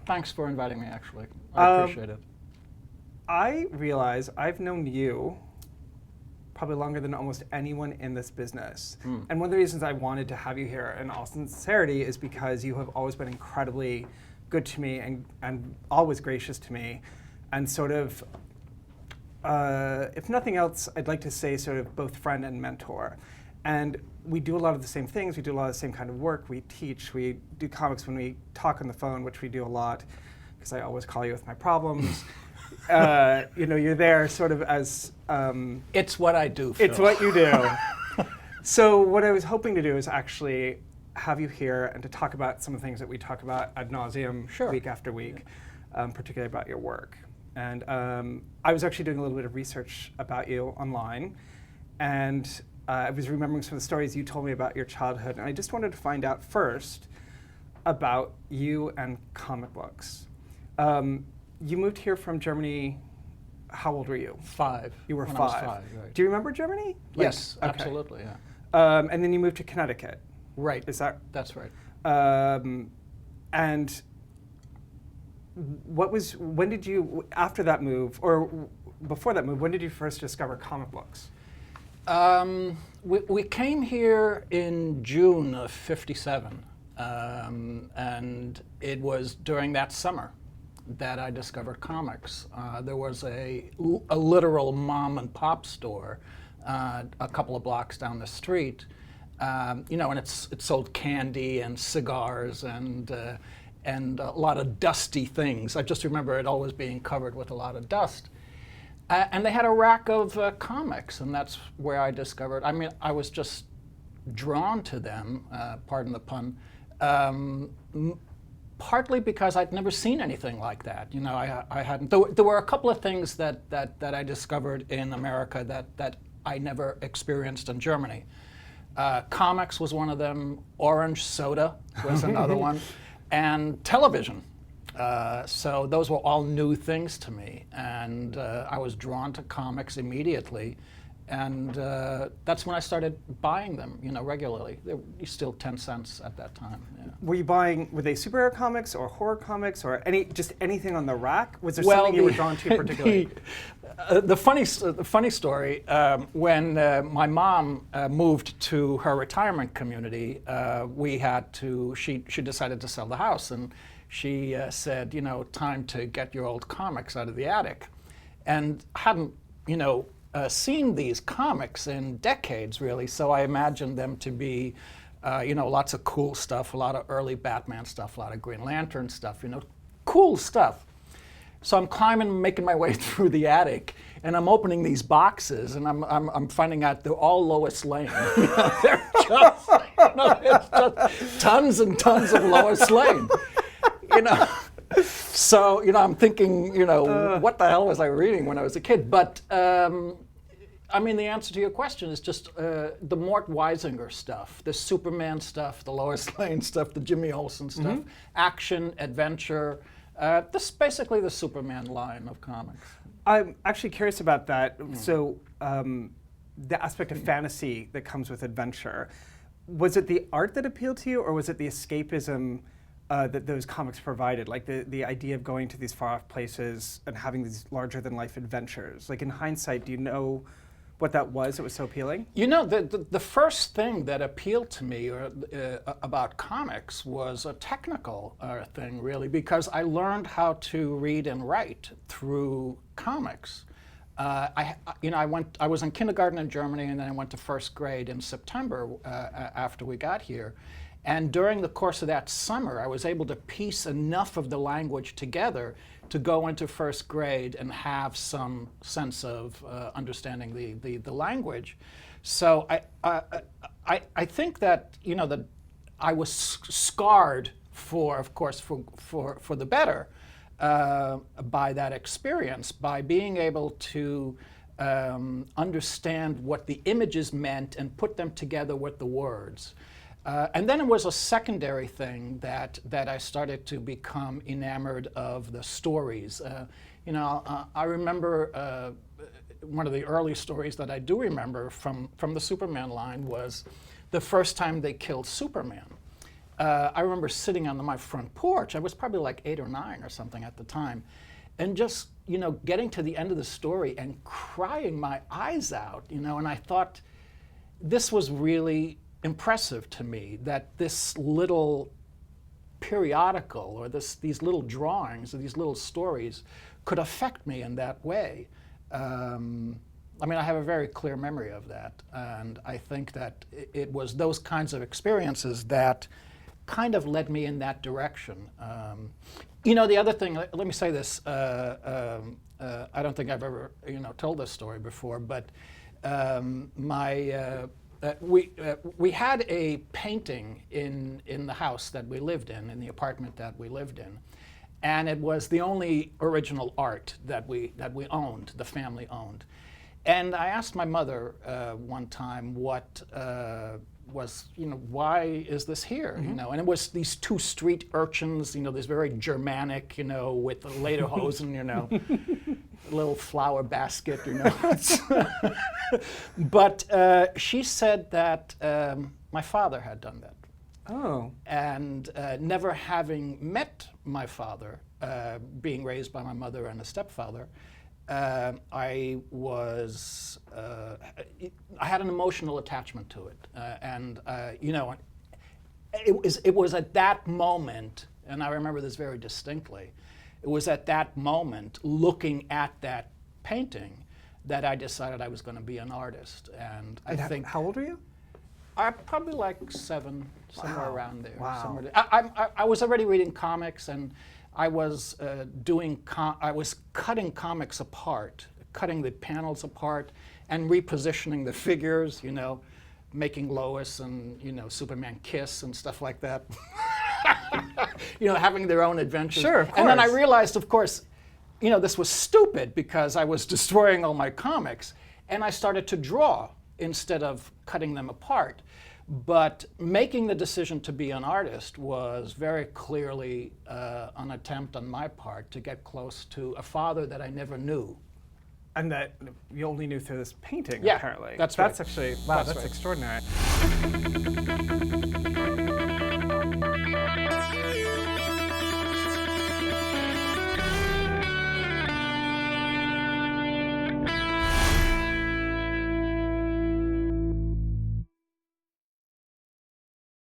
Thanks for inviting me, actually. I appreciate it. I realize I've known you probably longer than almost anyone in this business. And one of the reasons I wanted to have you here in all sincerity is because you have always been incredibly good to me and always gracious to me. And sort of, if nothing else, I'd like to say sort of both friend and mentor. And we do a lot of the same things. We do a lot of the same kind of work. We teach, we do comics when we talk on the phone, which we do a lot, because I always call you with my problems. You're there sort of as... it's what I do, Phil. It's what you do. So what I was hoping to do is actually have you here and to talk about some of the things that we talk about ad nauseum week after week, particularly about your work. And I was actually doing a little bit of research about you online, and I was remembering some of the stories you told me about your childhood, and I just wanted to find out first about you and comic books. You moved here from Germany. How old were you? 5. You were when 5. I was 5, right. Do you remember Germany? Yes, okay. absolutely, yeah. And then you moved to Connecticut. Right. Is that? That's right. And when did you, after that move, or before that move, when did you first discover comic books? We came here in June of '57, and it was during that summer that I discovered comics. There was a literal mom and pop store a couple of blocks down the street, and it sold candy and cigars and a lot of dusty things. I just remember it always being covered with a lot of dust. And they had a rack of comics, and that's where I discovered. I mean, I was just drawn to them, pardon the pun, partly because I'd never seen anything like that. I hadn't. There were a couple of things that I discovered in America that I never experienced in Germany. Comics was one of them. Orange soda was another one, and television. So those were all new things to me, and I was drawn to comics immediately, and that's when I started buying them, regularly. They were still 10 cents at that time. Yeah. Were they superhero comics or horror comics or just anything on the rack? Was there something you were drawn to particularly? The funny story, when my mom moved to her retirement community, she decided to sell the house, and she said, time to get your old comics out of the attic. And hadn't, seen these comics in decades, really, so I imagined them to be, lots of cool stuff, a lot of early Batman stuff, a lot of Green Lantern stuff, cool stuff. So I'm making my way through the attic, and I'm opening these boxes, and I'm finding out they're all Lois Lane. They're just, it's just tons and tons of Lois Lane. So, I'm thinking, what the hell was I reading when I was a kid? But, the answer to your question is just the Mort Weisinger stuff, the Superman stuff, the Lois Lane stuff, the Jimmy Olsen stuff, action, adventure, this basically the Superman line of comics. I'm actually curious about that. So, the aspect of fantasy that comes with adventure, was it the art that appealed to you, or was it the escapism that those comics provided, like the idea of going to these far-off places and having these larger-than-life adventures? Like, in hindsight, do you know what that was that was so appealing? The first thing that appealed to me about comics was a technical thing, really, because I learned how to read and write through comics. I was in kindergarten in Germany, and then I went to first grade in September after we got here. And during the course of that summer, I was able to piece enough of the language together to go into first grade and have some sense of understanding the language. So I think that that I was scarred for the better by that experience, by being able to understand what the images meant and put them together with the words. And then it was a secondary thing that I started to become enamored of the stories. I remember one of the early stories that I do remember from the Superman line was the first time they killed Superman. I remember sitting on my front porch. I was probably like 8 or 9 or something at the time, and just, you know, getting to the end of the story and crying my eyes out, you know, and I thought this was really impressive to me, that this little periodical or these little drawings or these little stories could affect me in that way. I mean, I have a very clear memory of that, and I think that it was those kinds of experiences that kind of led me in that direction. You know, the other thing, let me say this, I don't think I've ever, you know, told this story before, but we had a painting in the house that we lived in the apartment that we lived in, and it was the only original art that we owned, the family owned. And I asked my mother one time what was, you know, why is this here, you know? And it was these 2 street urchins, you know, this very Germanic, you know, with the lederhosen, you know, little flower basket, you know. But she said that my father had done that. Oh. And never having met my father, being raised by my mother and a stepfather, I had an emotional attachment to it, and you know, it was at that moment, and I remember this very distinctly. It was at that moment, looking at that painting, that I decided I was going to be an artist. And I think. How old were you? I'm probably like 7, somewhere around there. Wow. Somewhere there. I was already reading comics, and I was I was cutting comics apart, cutting the panels apart, and repositioning the figures. You know, making Lois and, you know, Superman kiss and stuff like that. You know, having their own adventures. Sure, of course. And then I realized, of course, you know, this was stupid because I was destroying all my comics, and I started to draw instead of cutting them apart. But making the decision to be an artist was very clearly an attempt on my part to get close to a father that I never knew. And that you only knew through this painting, Yeah, apparently. that's right. That's actually, wow, that's right. extraordinary.